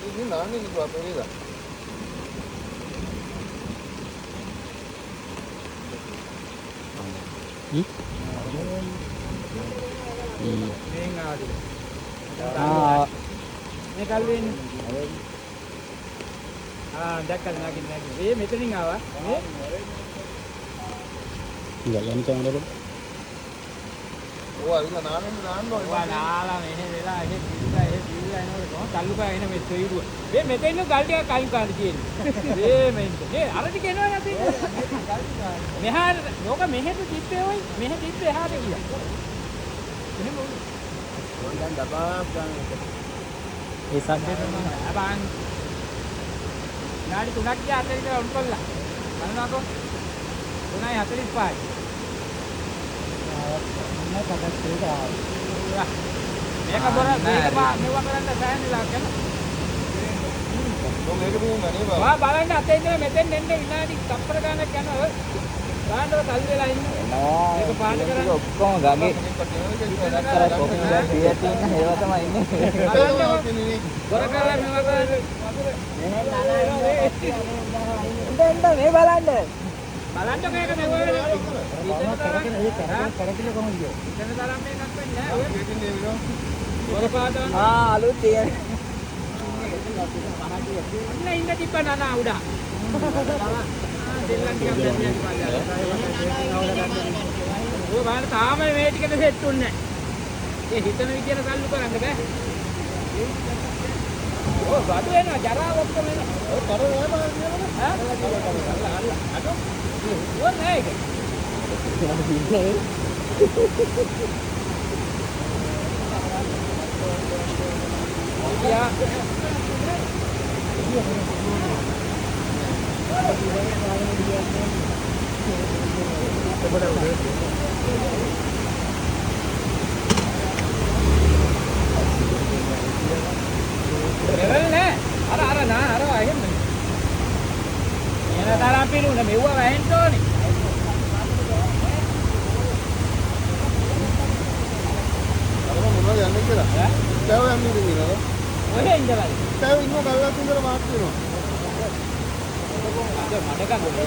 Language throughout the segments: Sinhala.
ini nani ni apa ni dah? මේ කල්වෙන්නේ. දැක්කද නගින්න. මෙතනින් ආවා. මේ ගලන් කැමරාවට. ඕවා ඉන්න නානෙන්න දාන්න ඕනේ. ඔයා නාලා මෙහෙ වෙලා එහෙ පිටුලා එනකොට කොහොමද තල්ලුකා එන මේ තොইරුව. මේ මෙතෙන් ගල් ටිකක් කලින් කාලේ තියෙන්නේ. මේ මෙන්න. මේ අර ටික එනවා නැති. මෙහාට ලෝක මෙහෙට තිබ්බේ ඔයි. මෙහෙ තිබ්බේ එහාට ගියා. එහෙම උනේ. දැන් දබා ගන්න. ඒ සද්දේ තමයි. අබාන්. නාඩි 3ක් ගියා අතේ ඉඳලා උන් කොල්ලා. බලනවාකෝ. 3:45. මේක බොර මේක මෙව කරන්න සෑහෙනලා කරනවා. මේක දුන්නා නේ බා. වා බලන්න අතේ ඉඳලා මෙතෙන් එන්න විනාඩි තප්පර ගානක් යනවා. ගානට තල් වෙලා ඉන්නේ. මේක පාට කරන්න ඔක්කොම ගගේ කරා කොකින් දැන් පියා තියෙන ඒවා තමයි ඉන්නේ. බොර කරලා මෙව කරන්න. මේ බලන්න. බලන්න මේක මෙව කරගෙන කොහොමද ගියේ? ඉතන තරම් මේකක් වෙන්නේ නැහැ. ඔය දෙකින් දෙවියෝ. බොර පාට අලුත් තියෙන. ඉන්න තිබ්බ නනා උඩ. දෙල්ලන් ටිකක් දැම්මියක් පාඩම්. ඔය බලන්න තාම මේ ටිකට සෙට් උන්නේ නැහැ. ඒ හිතන විදියට සල්ලු කරන්න බෑ. ඔය බඩු වෙනවා ජරා ඔක්කොම වෙනවා. ඔය කර නෑ බලන්න ඈ? අද ඔය නෑ ඒක. යා අර එහෙම එන තරම් පිළුන මෙව්ව වැහෙන්න ඕනේ. අර මොනවද යන්නේ කියලා? ඈ? දැව යන්නේ නේද? ඔය ඉඳලා. දැව ඉන්න කල්ලාත් ඉඳලා මාත් වෙනවා. අද මඩක ගොඩේ.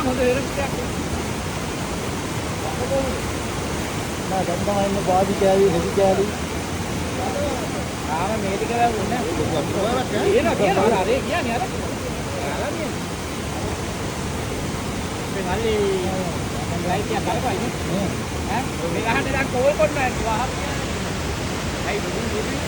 හොඳ ඉරක්කයක්. දැන් තමයි ඉන්නේ පාදි කෑලි හෙඩි කෑලි. මේ ටික වැවුනේ නැහැ. කියන අර කියන්නේ අර. ආරන්නේ. මේ මල්ලි ලයිට් එක කරපයිනේ. ඈ මේ ගහන්න දැන් කෝල් කොන්න වහක්. ඇයි දුන්නේ?